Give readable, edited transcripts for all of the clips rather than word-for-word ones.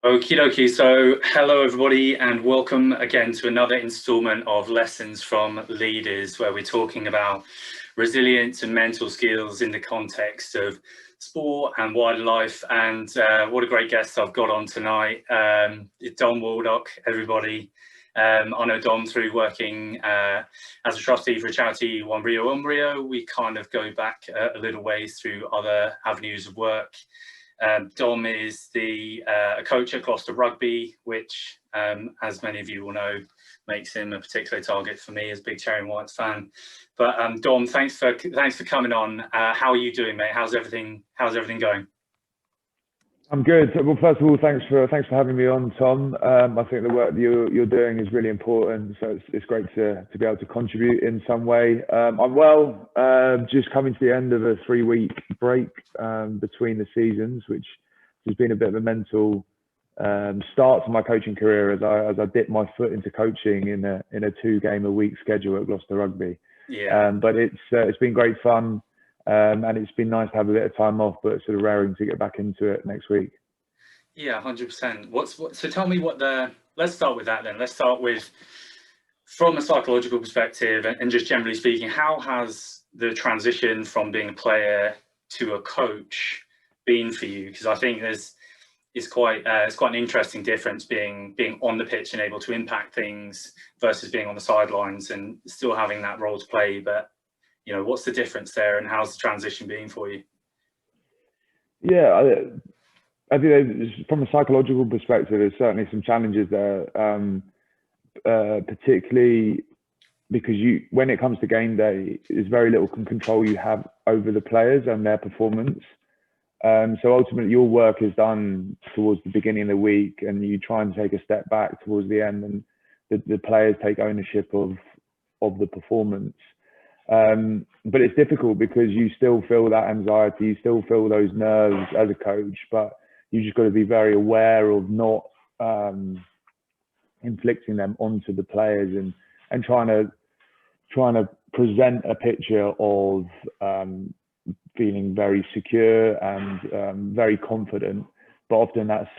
Okie dokie. So, hello everybody, and welcome again to another installment of Lessons from Leaders, where we're talking about resilience and mental skills in the context of sport and wider life. And what a great guest I've got on tonight, Dom Waldouck, everybody. I know Dom through working as a trustee for a charity, UmRio. We kind of go back a little ways through other avenues of work. Dom is a coach at Gloucester Rugby, which, as many of you will know, makes him a particular target for me as a big Cherry and Whites fan. But Dom, thanks for coming on. How are you doing, mate? How's everything going? I'm good. Well, first of all, thanks for having me on, Tom. I think the work that you're doing is really important, so it's great to be able to contribute in some way. I'm well. Just coming to the end of a 3-week break between the seasons, which has been a bit of a mental start to my coaching career as I dipped my foot into coaching in a 2-game-a-week schedule at Gloucester Rugby. Yeah. But it's been great fun. And it's been nice to have a bit of time off, but sort of raring to get back into it next week. Yeah, 100%. So tell me let's start with that then. Let's start with, from a psychological perspective and just generally speaking, how has the transition from being a player to a coach been for you? Because I think it's quite an interesting difference being on the pitch and able to impact things versus being on the sidelines and still having that role to play. But what's the difference there, and how's the transition been for you? Yeah, I think from a psychological perspective, there's certainly some challenges there, particularly because when it comes to game day, there's very little control you have over the players and their performance. So ultimately, your work is done towards the beginning of the week, and you try and take a step back towards the end, and the players take ownership of the performance. But it's difficult because you still feel that anxiety, you still feel those nerves as a coach, but you just got to be very aware of not inflicting them onto the players and trying to present a picture of feeling very secure and very confident. But often that's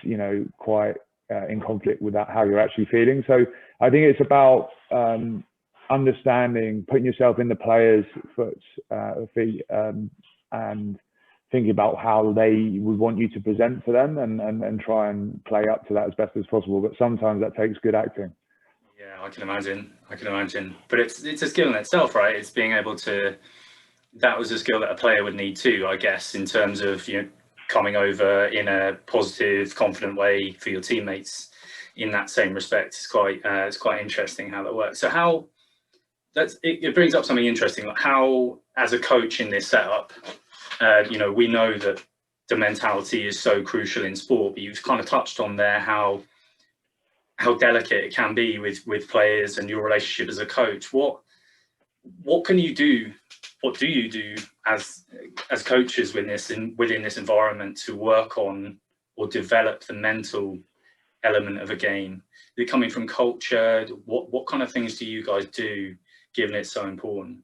quite in conflict with how you're actually feeling. So I think it's about understanding, putting yourself in the players' feet, and thinking about how they would want you to present to them, and try and play up to that as best as possible. But sometimes that takes good acting. Yeah, I can imagine. But it's a skill in itself, right? It's being able to. That was a skill that a player would need too, I guess, in terms of coming over in a positive, confident way for your teammates. In that same respect, it's quite interesting how that works. So it brings up something interesting, like how, as a coach in this setup, we know that the mentality is so crucial in sport, but you've kind of touched on there how delicate it can be with players and your relationship as a coach. What can you do? What do you do as coaches within this environment to work on or develop the mental element of a game? Is it coming from culture? What kind of things do you guys do, given it's so important?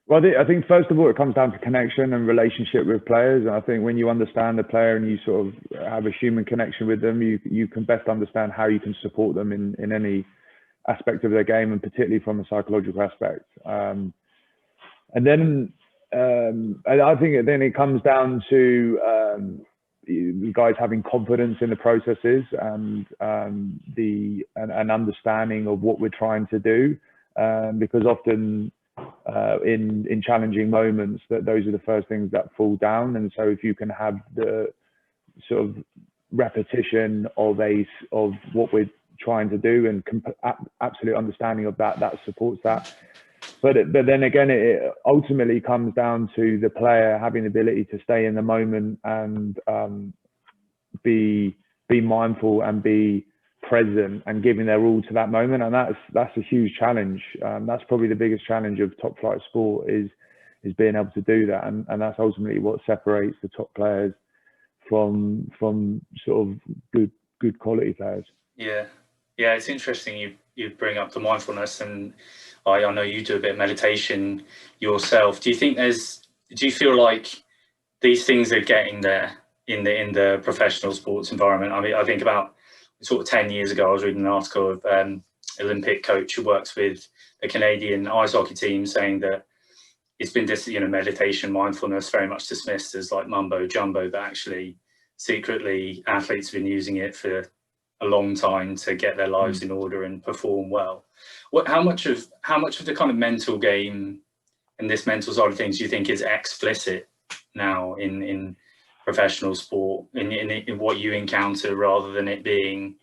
Well, I think first of all, it comes down to connection and relationship with players. And I think when you understand the player and you sort of have a human connection with them, you can best understand how you can support them in any aspect of their game, and particularly from a psychological aspect. And then I think then it comes down to you guys having confidence in the processes and an understanding of what we're trying to do, because often in challenging moments those are the first things that fall down. And so if you can have the sort of repetition of what we're trying to do and absolute understanding of that supports that. But then again, it ultimately comes down to the player having the ability to stay in the moment and be mindful and be present and giving their all to that moment. And that's a huge challenge. That's probably the biggest challenge of top flight sport is being able to do that. And that's ultimately what separates the top players from sort of good quality players. Yeah, it's interesting you bring up the mindfulness, and I know you do a bit of meditation yourself. Do you feel like these things are getting there in the professional sports environment. I mean, I think about sort of 10 years ago, I was reading an article of Olympic coach who works with the Canadian ice hockey team, saying that it's been meditation, mindfulness, very much dismissed as like mumbo jumbo, but actually secretly athletes have been using it for a long time to get their lives in order and perform well. How much of the kind of mental game and this mental side of things do you think is explicit now in professional sport, in what you encounter, rather than it being,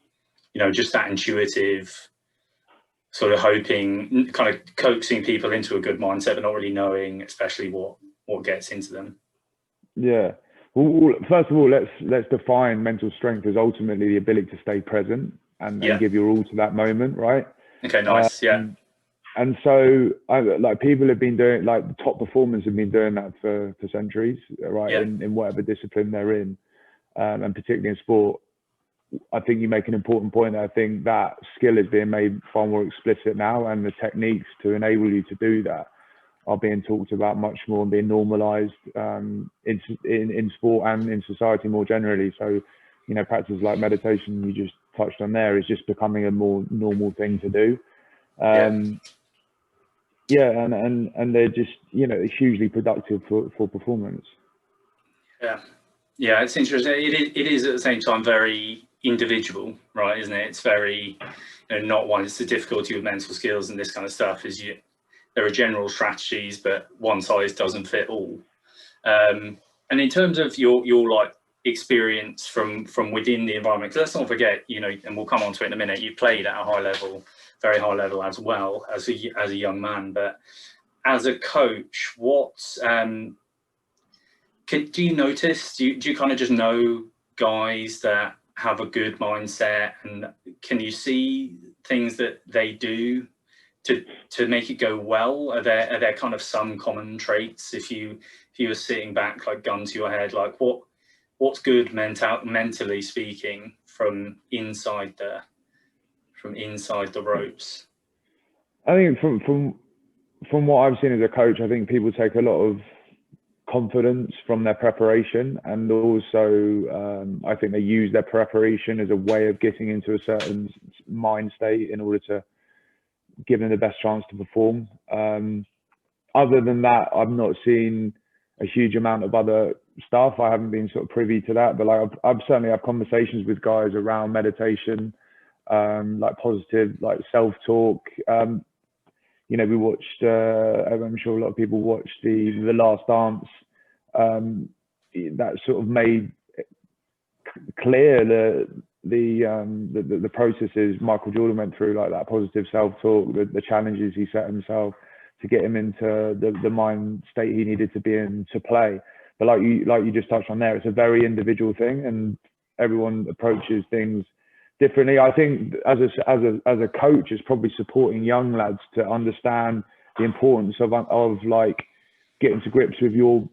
just that intuitive sort of hoping, kind of coaxing people into a good mindset, but not really knowing, especially what gets into them? Yeah. Well, first of all, let's define mental strength as ultimately the ability to stay present and give your all to that moment, right? Okay, nice. Yeah. And so, like, people have been doing, like, the top performers have been doing that for centuries, right? Yeah. In whatever discipline they're in, and particularly in sport. I think you make an important point. I think that skill is being made far more explicit now, and the techniques to enable you to do that are being talked about much more and being normalized in sport and in society more generally. So, practices like meditation you just touched on there is just becoming a more normal thing to do. And they're just, it's hugely productive for performance. Yeah, it's interesting. It is at the same time very individual, right? Isn't it? It's very, not one. It's the difficulty with mental skills and this kind of stuff is there are general strategies, but one size doesn't fit all. And in terms of your like experience from within the environment, 'cause let's not forget, and we'll come on to it in a minute, you played at a high level, very high level as well as a young man. But as a coach, what do you notice? Do you kind of just know guys that have a good mindset, and can you see things that they do to make it go well? Are there kind of some common traits if you were sitting back, like gun to your head, like what's good mentally speaking from inside the ropes? I think from what I've seen as a coach, I think people take a lot of confidence from their preparation, and also I think they use their preparation as a way of getting into a certain mind state in order to give them the best chance to perform. Other than that, I've not seen a huge amount of other stuff. I haven't been sort of privy to that, but like I've certainly had conversations with guys around meditation, like positive, like self-talk. We watched, I'm sure a lot of people watched the Last Dance. That sort of made clear the processes Michael Jordan went through, like that positive self-talk, the challenges he set himself to get him into the mind state he needed to be in to play. But like you just touched on there, it's a very individual thing, and everyone approaches things differently. I think as a coach, it's probably supporting young lads to understand the importance of like getting to grips with your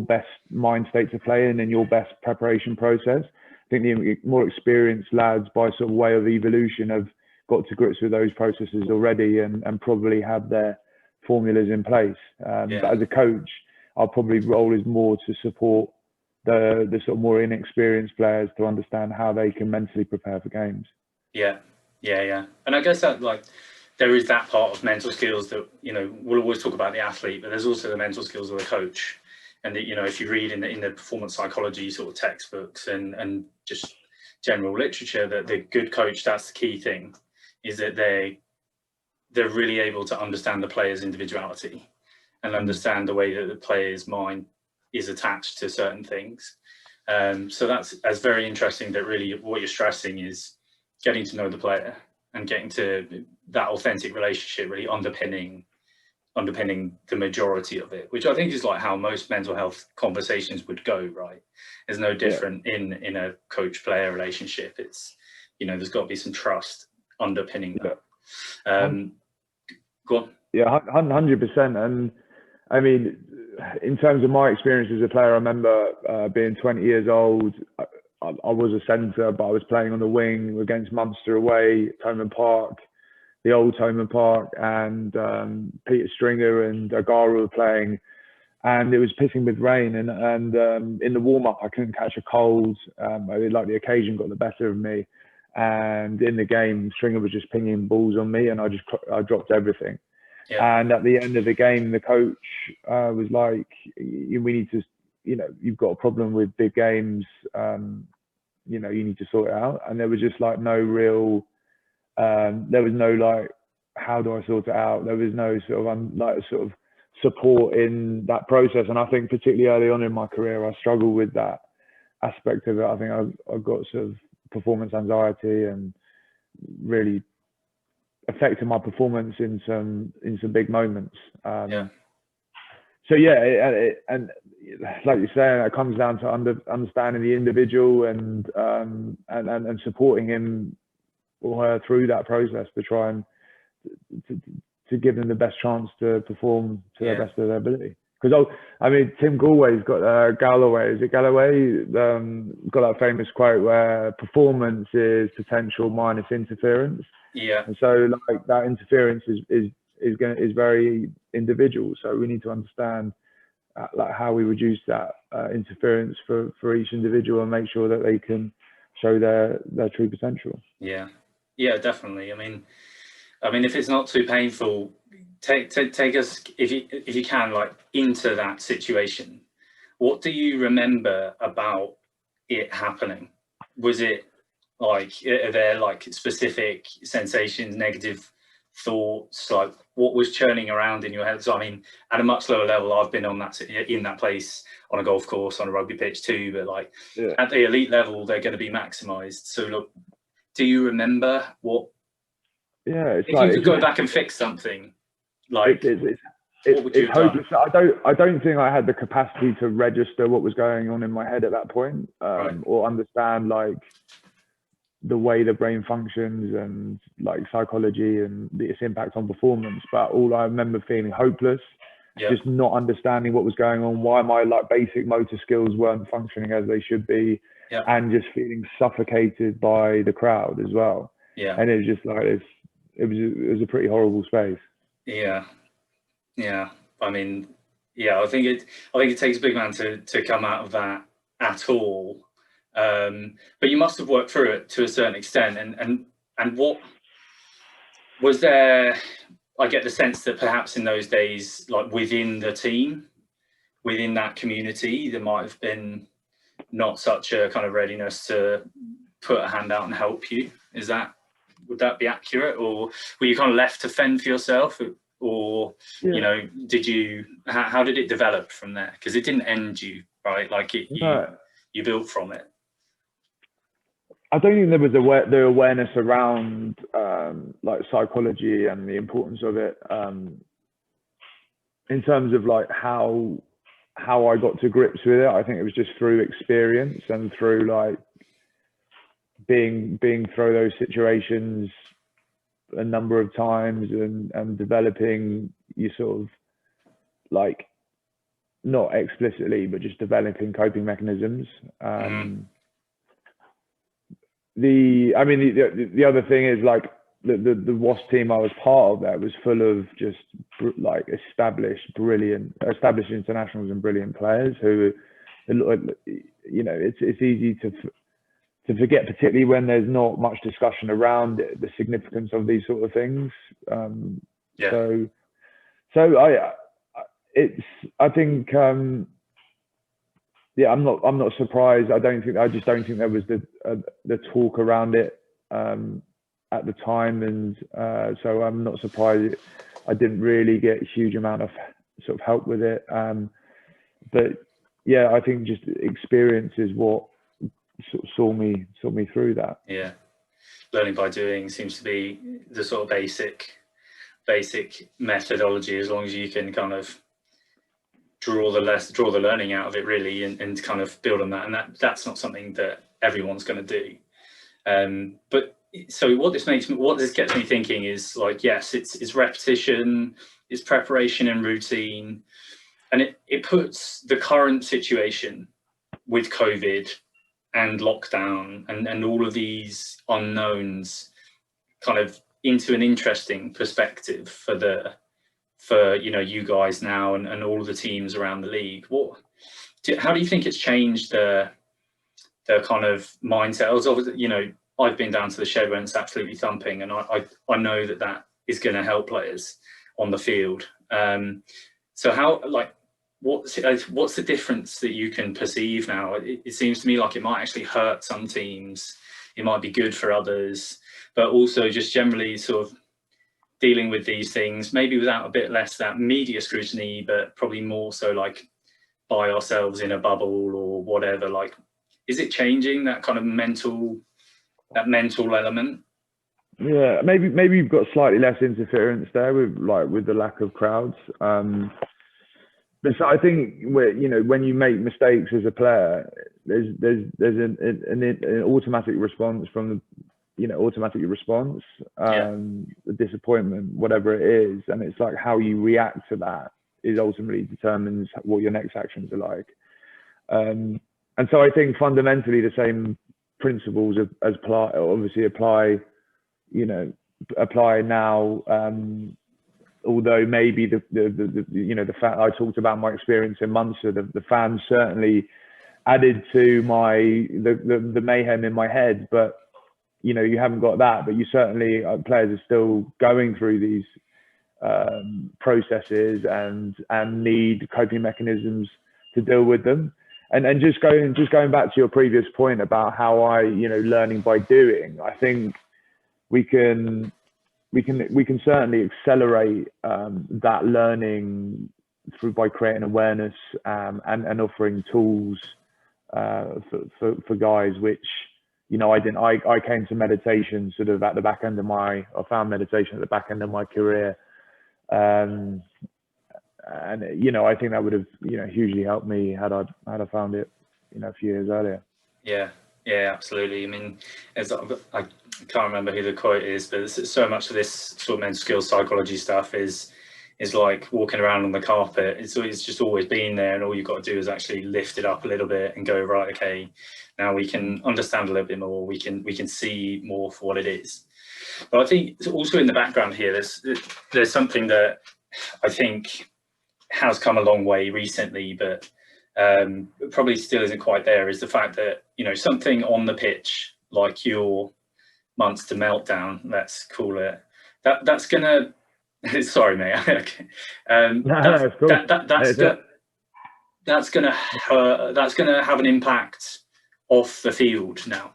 best mind state to play in and your best preparation process. I think the more experienced lads, by sort of way of evolution, have got to grips with those processes already and probably have their formulas in place. But as a coach, our probably role is more to support the sort of more inexperienced players to understand how they can mentally prepare for games. Yeah. And I guess that, like, there is that part of mental skills that, we'll always talk about the athlete, but there's also the mental skills of the coach. And that, if you read in the performance psychology sort of textbooks and just general literature, that the good coach, that's the key thing, is that they're really able to understand the player's individuality and understand the way that the player's mind is attached to certain things. So that's very interesting, that really what you're stressing is getting to know the player and getting to that authentic relationship, really underpinning the majority of it, which I think is like how most mental health conversations would go, right? There's no different in a coach-player relationship. It's, there's got to be some trust underpinning that. Go on. Yeah, 100%. And I mean, in terms of my experience as a player, I remember being 20 years old. I was a centre, but I was playing on the wing against Munster away at Thomond Park, the old Thomond Park, and Peter Stringer and Agara were playing. and it was pissing with rain, and in the warm up I couldn't catch a cold. Like the occasion got the better of me, and in the game Stringer was just pinging balls on me, and I dropped everything. Yeah. And at the end of the game, the coach was like, "We need to, you've got a problem with big games. You need to sort it out." And there was just like no real, there was no like, how do I sort it out? There was no sort of support in that process. And I think particularly early on in my career, I struggled with that aspect of it. I think I got sort of performance anxiety, and really affected my performance in some big moments. So yeah, and like you're saying, it comes down to understanding the individual and supporting him or her through that process to try and to give them the best chance to perform to the best of their ability. Because Tim Galway's got Galloway. Is it Galloway? Got that famous quote where performance is potential minus interference. Yeah. And so like that interference is very individual. So we need to understand like how we reduce that interference for each individual and make sure that they can show their true potential. Yeah, definitely. I mean, if it's not too painful, take us, if you can, like, into that situation. What do you remember about it happening? Was it like, are there like specific sensations, negative thoughts, like what was churning around in your head? So I mean, at a much lower level, I've been in that place on a golf course, on a rugby pitch too, but like at the elite level, they're going to be maximized. So look, do you remember what? Yeah, if you could go back and fix something, like it's hopeless. I don't think I had the capacity to register what was going on in my head at that point, or understand like the way the brain functions and like psychology and its impact on performance. But all I remember feeling hopeless, just not understanding what was going on, why my like basic motor skills weren't functioning as they should be, and just feeling suffocated by the crowd as well. And it was just like it was a pretty horrible space. I mean, I think it takes a big man to come out of that at all. But you must have worked through it to a certain extent. And what was there? I get the sense that perhaps in those days, like within the team, within that community, there might have been not such a kind of readiness to put a hand out and help you. Would that be accurate, or were you kind of left to fend for yourself, or how did it develop from there? Because it didn't end you, right? Like you built from it. I don't think there was the awareness around like psychology and the importance of it in terms of like how I got to grips with it. I think it was just through experience and through like being through those situations a number of times and developing you sort of like, not explicitly, but just developing coping mechanisms. The other thing is like the WASP team I was part of, that was full of just like established internationals and brilliant players who, it's easy to forget, particularly when there's not much discussion around it, the significance of these sort of things. So I think I'm not surprised. I just don't think there was the talk around it at the time, and so I'm not surprised I didn't really get a huge amount of sort of help with it. But yeah, I think just experience is what sort of saw me through that. Yeah, learning by doing seems to be the sort of basic methodology, as long as you can kind of draw the learning out of it really, and kind of build on that. And that's not something that everyone's going to do. But so what this gets me thinking is like, yes, it's repetition, it's preparation and routine, and it puts the current situation with COVID and lockdown and all of these unknowns kind of into an interesting perspective for the for you guys now and all of the teams around the league. How do you think it's changed the kind of mindset? Obviously, I've been down to the shed when it's absolutely thumping, and I know that is going to help players on the field. So how, like, what's the difference that you can perceive now? It seems to me like it might actually hurt some teams, it might be good for others, but also just generally sort of dealing with these things, maybe without a bit less that media scrutiny, but probably more so like by ourselves in a bubble or whatever. Like, is it changing that kind of mental element? Yeah, maybe you've got slightly less interference there with the lack of crowds. But so I think when you make mistakes as a player, there's an automatic response from the disappointment, whatever it is, and it's like how you react to that is ultimately determines what your next actions are like. And so I think fundamentally the same principles apply now. Although maybe the fact I talked about my experience in Munster, the fans certainly added to the mayhem in my head, but you haven't got that. But you certainly, players are still going through these processes and need coping mechanisms to deal with them. And just going back to your previous point about how learning by doing, I think we can certainly accelerate that learning by creating awareness and offering tools for guys, which I came to meditation sort of at the back end of I found meditation at the back end of my career, and I think that would have hugely helped me had I found it a few years earlier. Yeah, absolutely. I mean, I can't remember who the quote is, but so much of this sort of mental skills psychology stuff is like walking around on the carpet. It's just always been there, and all you've got to do is actually lift it up a little bit and go, right, okay, now we can understand a little bit more. We can see more for what it is. But I think also in the background here, there's something that I think has come a long way recently, but probably still isn't quite there, is the fact that something on the pitch like your Munster meltdown, let's call it, that's gonna sorry mate, that's gonna have an impact off the field now.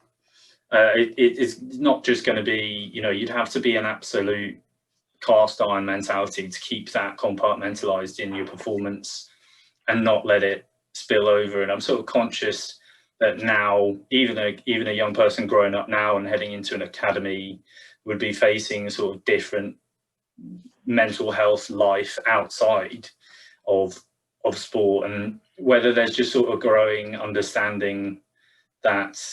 It's not just going to be, you'd have to be an absolute cast iron mentality to keep that compartmentalized in your performance and not let it spill over. And I'm sort of conscious that now, even a young person growing up now and heading into an academy would be facing sort of different mental health life outside of sport, and whether there's just sort of growing understanding that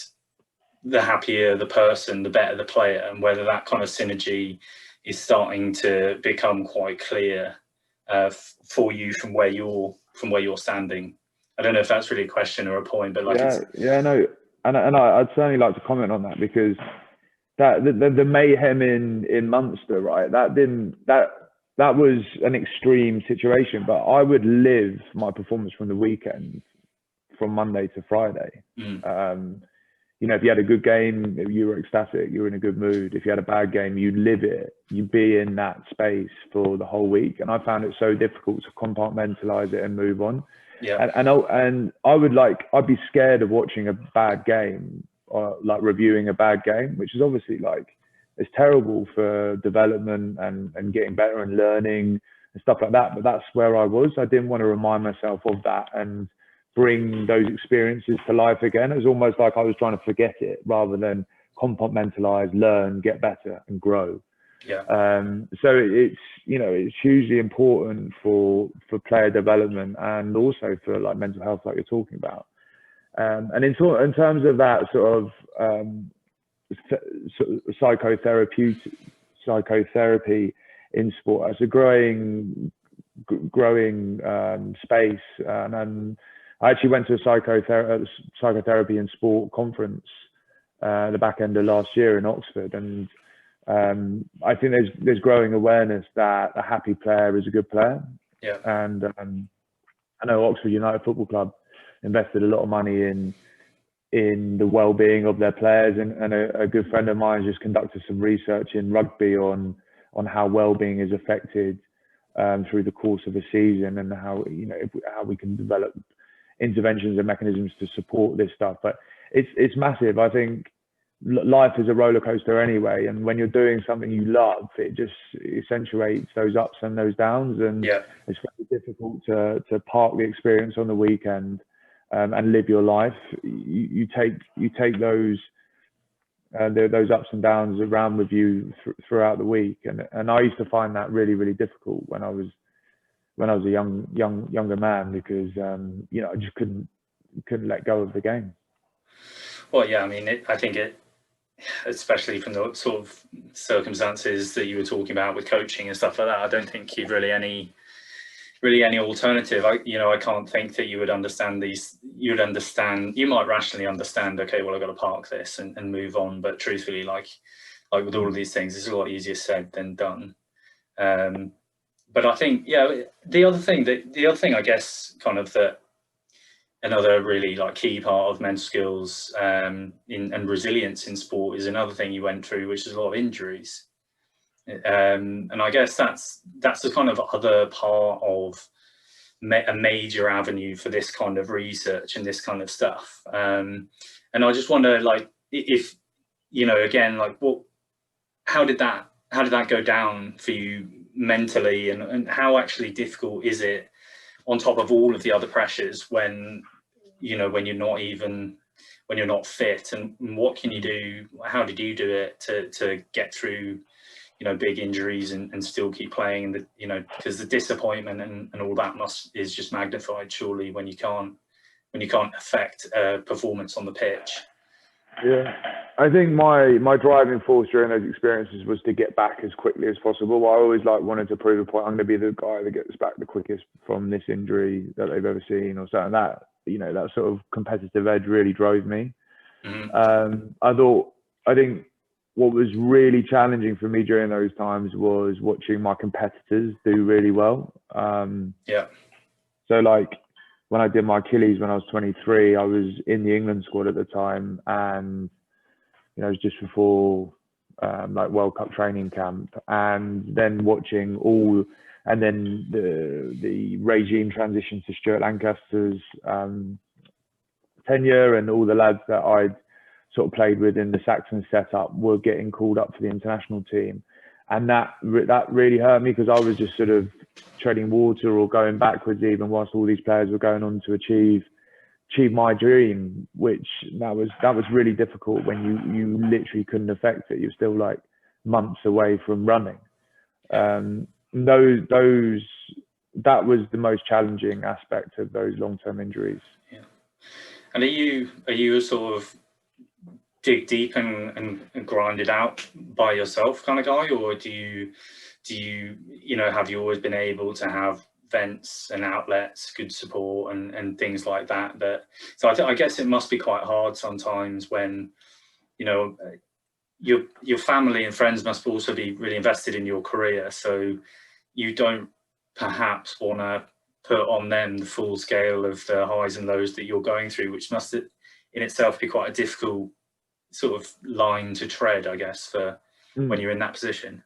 the happier the person, the better the player, and whether that kind of synergy is starting to become quite clear for you from where you're standing. I don't know if that's really a question or a point, but like, no, and I'd certainly like to comment on that, because that the mayhem in Munster, right? That was an extreme situation, but I would live my performance from the weekend, from Monday to Friday. If you had a good game, you were ecstatic, you were in a good mood. If you had a bad game, you'd live it. You'd be in that space for the whole week. And I found it so difficult to compartmentalize it and move on. Yeah. And I'd be scared of watching a bad game, or like reviewing a bad game, which is obviously it's terrible for development and getting better and learning and stuff like that. But that's where I was. I didn't want to remind myself of that and bring those experiences to life again. It was almost like I was trying to forget it rather than compartmentalize, learn, get better and grow. Yeah. So it's hugely important for player development and also for like mental health, like you're talking about. And in terms of that sort of psychotherapy in sport, it's a growing space. And I actually went to a psychotherapy in sport conference the back end of last year in Oxford, and I think there's growing awareness that a happy player is a good player. Yeah. And I know Oxford United Football Club invested a lot of money in the well-being of their players, and a good friend of mine just conducted some research in rugby on how well-being is affected through the course of a season, and how how we can develop interventions and mechanisms to support this stuff. But it's massive. I think life is a roller coaster anyway, and when you're doing something you love, it just accentuates those ups and those downs, and it's very difficult to park the experience on the weekend and live your life. You take those ups and downs around with you throughout the week, and I used to find that really, really difficult when I was a younger man, because I just couldn't let go of the game. Well, yeah, I mean, I think especially from the sort of circumstances that you were talking about with coaching and stuff like that, I don't think you've really any alternative. I can't think that you would understand these. You might rationally understand, okay, well, I've got to park this and move on. But truthfully, like with all of these things, it's a lot easier said than done. But I think, the other thing, I guess, kind of that another really key part of mental skills and resilience in sport is another thing you went through, which is a lot of injuries. And I guess that's the kind of other part of a major avenue for this kind of research and this kind of stuff. And I just wonder, if again, how did that go down for you mentally, and how actually difficult is it on top of all of the other pressures when you're not fit, and what can you do? How did you do it to get through big injuries and still keep playing? And because the disappointment and all that is just magnified, surely, when you can't affect performance on the pitch. Yeah, I think my driving force during those experiences was to get back as quickly as possible. I always wanted to prove a point. I'm going to be the guy that gets back the quickest from this injury that they've ever seen, or something. That that sort of competitive edge really drove me. Mm-hmm. I think what was really challenging for me during those times was watching my competitors do really well. So when I did my Achilles when I was 23, I was in the England squad at the time, and it was just before World Cup training camp, and then watching the regime transition to Stuart Lancaster's tenure, and all the lads that I'd sort of played with in the Saxon setup were getting called up for the international team, and that really hurt me, because I was just sort of treading water or going backwards, even whilst all these players were going on to achieve my dream, which that was really difficult when you literally couldn't affect it. You're still months away from running. That was the most challenging aspect of those long-term injuries. Yeah. And are you a sort of dig deep and grind it out by yourself kind of guy, or do you have you always been able to have vents and outlets, good support and things like that? So I guess it must be quite hard sometimes when your family and friends must also be really invested in your career, so you don't perhaps want to put on them the full scale of the highs and lows that you're going through, which must in itself be quite a difficult sort of line to tread, I guess, for when you're in that position.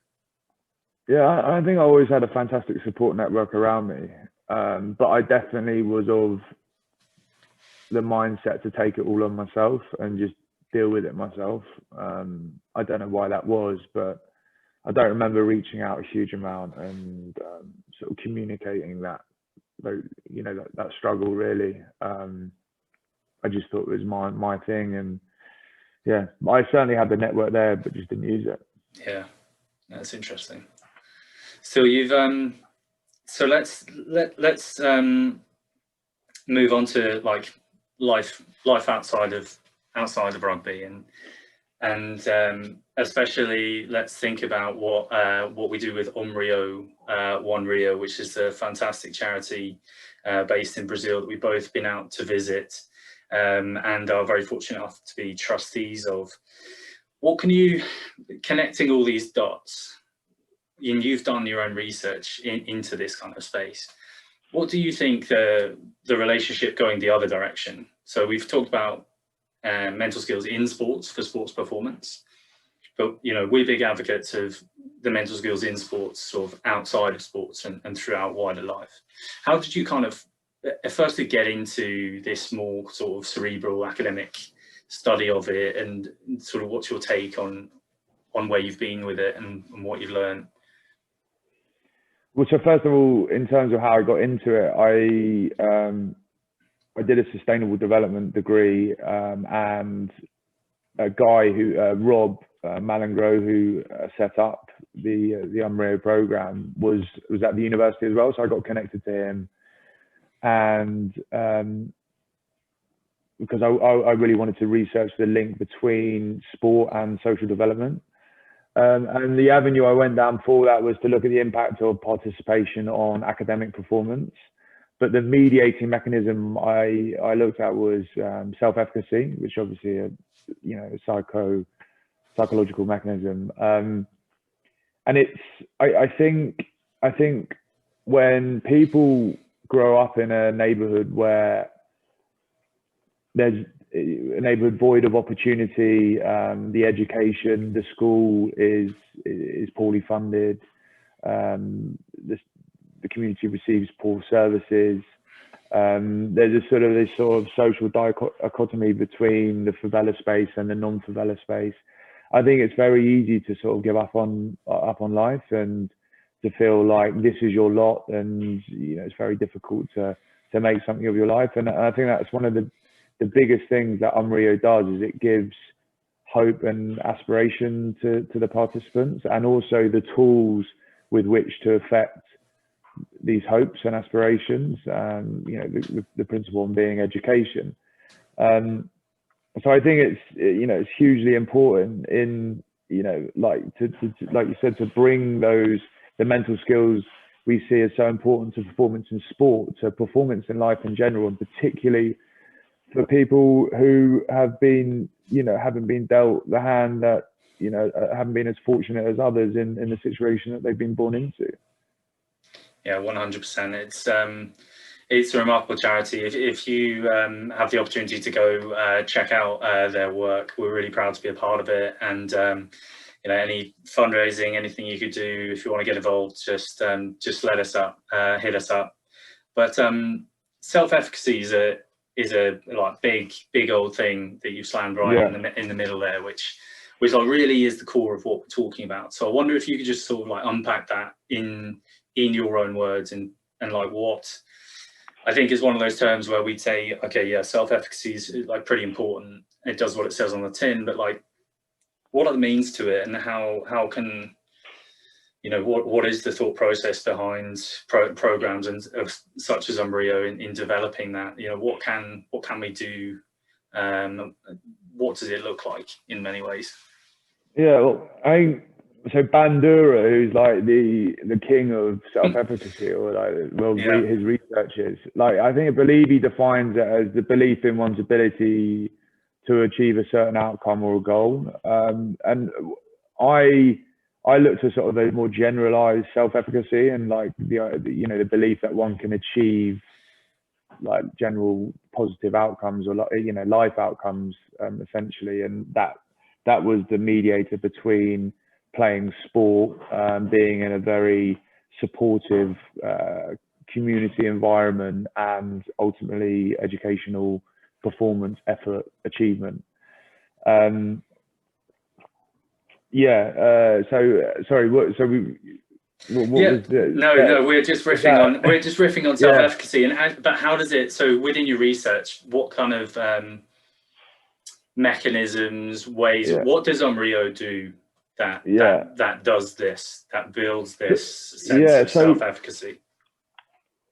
Yeah, I think I always had a fantastic support network around me, but I definitely was of the mindset to take it all on myself and just deal with it myself. I don't know why that was, but I don't remember reaching out a huge amount and sort of communicating that struggle, really. I just thought it was my thing, and yeah, I certainly had the network there, but just didn't use it. Yeah, that's interesting. So you've so let's move on to life outside of rugby, and especially let's think about what we do with UmRio, which is a fantastic charity based in Brazil that we've both been out to visit, and are very fortunate enough to be trustees of. what can you, connecting all these dots, and you've done your own research into this kind of space, what do you think the relationship going the other direction? So we've talked about mental skills in sports for sports performance, but we're big advocates of the mental skills in sports, sort of outside of sports and throughout wider life. How did you kind of firstly get into this more sort of cerebral academic study of it, and sort of what's your take on where you've been with it and what you've learned? Well, so first of all, in terms of how I got into it, I did a sustainable development degree, and a guy who Rob Malingro, who set up the UmRio program, was at the university as well. So I got connected to him, and because I really wanted to research the link between sport and social development. And the avenue I went down for that was to look at the impact of participation on academic performance. But the mediating mechanism I looked at was self-efficacy, which obviously a psychological mechanism. And I think when people grow up in a neighborhood where there's a neighborhood void of opportunity, the education, the school is poorly funded, the community receives poor services. There's this sort of social dichotomy between the favela space and the non-favela space. I think it's very easy to sort of give up on life and to feel like this is your lot, and it's very difficult to make something of your life. And I think that's one of the biggest things that UmRio does, is it gives hope and aspiration to the participants, and also the tools with which to affect these hopes and aspirations. The principle being education. So I think it's hugely important in like you said, to bring the mental skills we see as so important to performance in sport, to performance in life in general, and particularly for people who haven't been dealt the hand that haven't been as fortunate as others in the situation that they've been born into. Yeah, 100%. It's a remarkable charity. If you have the opportunity to go check out their work, we're really proud to be a part of it. And any fundraising, anything you could do, if you want to get involved, just let us up, hit us up. But self-efficacy is a like big old thing that you've slammed right in the middle there, which really is the core of what we're talking about. So I wonder if you could just sort of like unpack that in your own words, and like what I think is one of those terms where we'd say, okay, yeah, self-efficacy is like pretty important. It does what it says on the tin, but like, what are the means to it, and how can what is the thought process behind programs and such as UmRio in developing that? What can we do? What does it look like in many ways? Yeah, well, so Bandura, who's like the king of self-efficacy, or his research is like, I believe he defines it as the belief in one's ability to achieve a certain outcome or a goal. And I looked at sort of a more generalized self-efficacy, and like the belief that one can achieve like general positive outcomes, or life outcomes, essentially. And that was the mediator between playing sport, being in a very supportive community environment, and ultimately educational performance, effort, achievement. So sorry, what was the, no, we're just riffing on self-efficacy. But how does it, so within your research, what kind of mechanisms, ways, what does UmRio do that does this, that builds this sense of self-efficacy?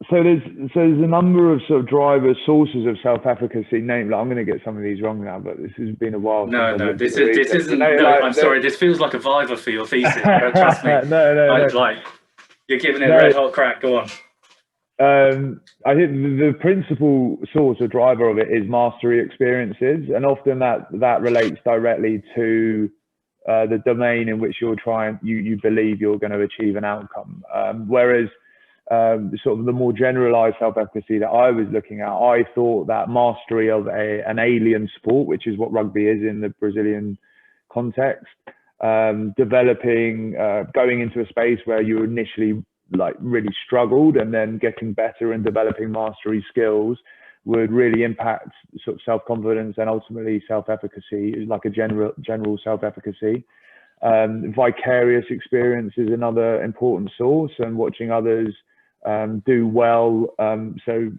So there's a number of sort of driver sources of self-efficacy. Namely, I'm going to get some of these wrong now, but this has been a while. No, this isn't. No, I'm sorry. This feels like a Viva for your thesis. Trust me. No. Like, you're giving it red hot crack. Go on. I think the principal source or driver of it is mastery experiences, and often that relates directly to the domain in which you're trying, you believe you're going to achieve an outcome. Whereas sort of the more generalized self-efficacy that I was looking at, I thought that mastery of an alien sport, which is what rugby is in the Brazilian context, developing, going into a space where you initially like really struggled and then getting better and developing mastery skills would really impact sort of self-confidence and ultimately self-efficacy, like a general self-efficacy. Vicarious experience is another important source, and watching others do well, so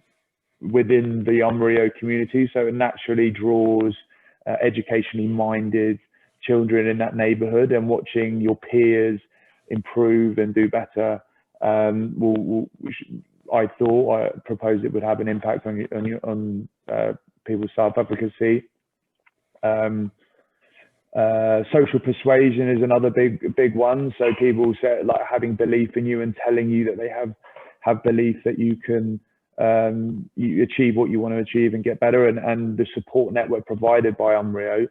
within the UmRio community, so it naturally draws educationally minded children in that neighborhood, and watching your peers improve and do better I proposed it would have an impact on people's self-efficacy. Social persuasion is another big one. So people say, like, having belief in you and telling you that they have belief that you can you achieve what you want to achieve and get better, and the support network provided by UmRio,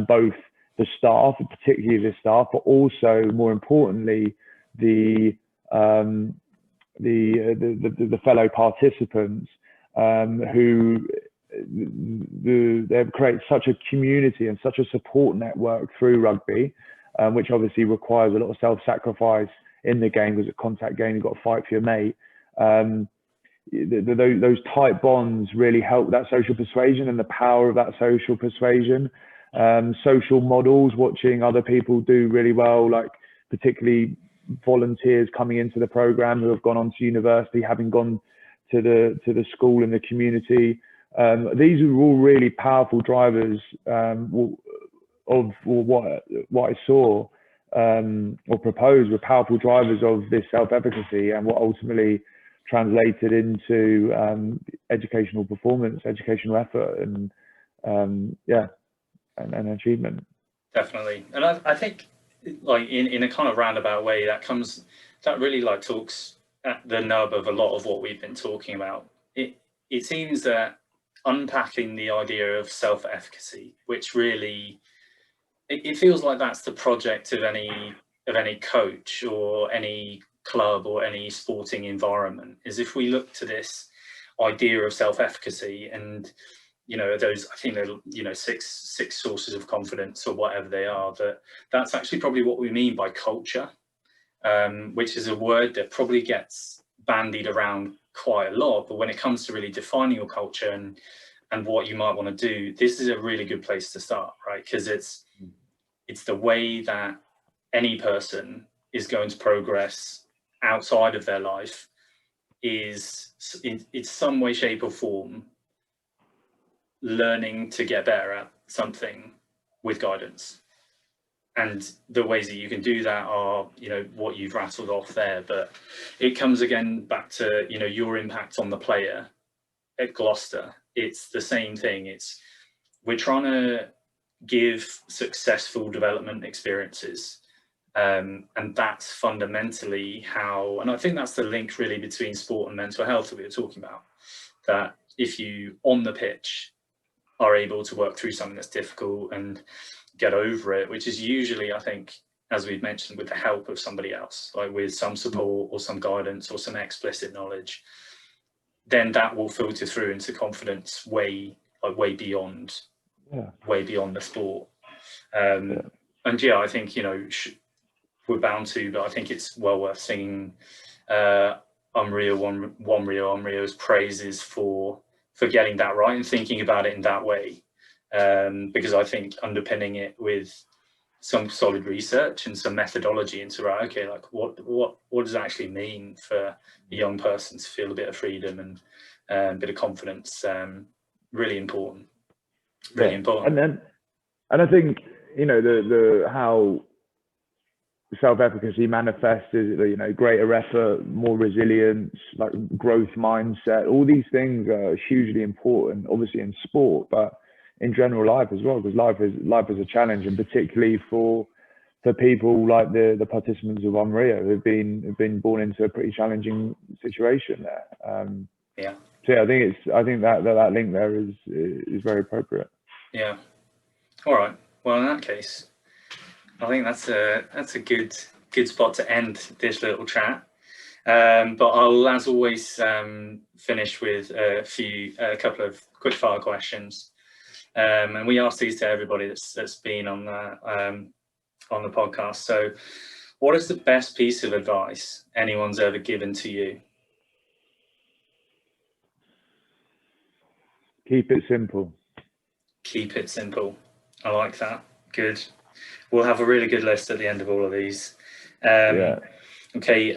both the staff, particularly the staff, but also more importantly the fellow participants who they've created such a community and such a support network through rugby, which obviously requires a lot of self-sacrifice in the game, because it's a contact game, you've got to fight for your mate. Those tight bonds really help that social persuasion and the power of that social persuasion. Social models, watching other people do really well, like particularly volunteers coming into the program who have gone on to university, having gone to the school and the community. These are all really powerful drivers of what I saw or proposed were powerful drivers of this self-efficacy, and what ultimately translated into educational performance, educational effort, and and achievement. Definitely. And I think, like, in a kind of roundabout way, that really like talks at the nub of a lot of what we've been talking about. It seems that unpacking the idea of self-efficacy, which really it feels like that's the project of any coach or any club or any sporting environment, is if we look to this idea of self-efficacy and those, I think they're six sources of confidence or whatever they are, that's actually probably what we mean by culture, which is a word that probably gets bandied around quite a lot, but when it comes to really defining your culture and what you might want to do, this is a really good place to start, right? Because it's the way that any person is going to progress outside of their life is in some way, shape or form learning to get better at something with guidance. And the ways that you can do that are, what you've rattled off there, but it comes again back to, your impact on the player at Gloucester. It's the same thing. We're trying to give successful development experiences. And that's fundamentally how, and I think that's the link really between sport and mental health that we were talking about, that if you on the pitch are able to work through something that's difficult and get over it, which is usually, I think, as we've mentioned, with the help of somebody else, like with some support or some guidance or some explicit knowledge, then that will filter through into confidence way beyond the sport. And I think, we're bound to, but I think it's well worth singing UmRio's praises for getting that right and thinking about it in that way, because I think underpinning it with some solid research and some methodology into what does it actually mean for a young person to feel a bit of freedom and a bit of confidence, really important. And I think the how self-efficacy manifests is greater effort, more resilience, like growth mindset. All these things are hugely important, obviously in sport, but in general life as well, because life is a challenge, and particularly for people like the participants of UmRio who've been born into a pretty challenging situation there. So I think that link there is very appropriate. Yeah. All right. Well, in that case, I think that's a good spot to end this little chat. But I'll, as always, finish with a couple of quick fire questions. And we ask these to everybody that's been on the podcast. So, what is the best piece of advice anyone's ever given to you? Keep it simple. Keep it simple. I like that. Good. We'll have a really good list at the end of all of these. Yeah. Okay.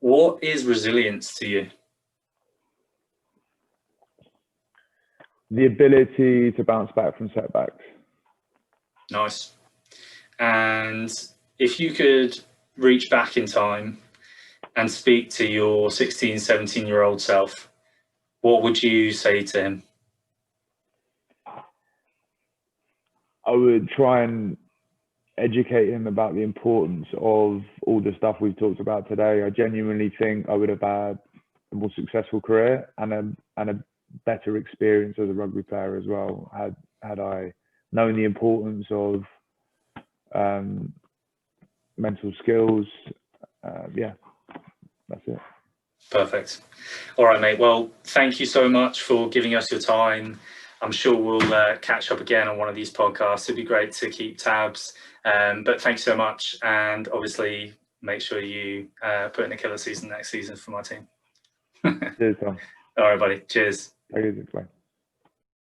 What is resilience to you? The ability to bounce back from setbacks. Nice. And if you could reach back in time and speak to your 16, 17-year-old self, what would you say to him? I would try and educate him about the importance of all the stuff we've talked about today. I genuinely think I would have had a more successful career and a better experience as a rugby player as well, had I known the importance of mental skills. Yeah, that's it. Perfect. All right, mate. Well, thank you so much for giving us your time. I'm sure we'll catch up again on one of these podcasts. It'd be great to keep tabs. But thanks so much. And obviously, make sure you put in a killer season next season for my team. Cheers, Tom. All right, buddy. Cheers. Bye.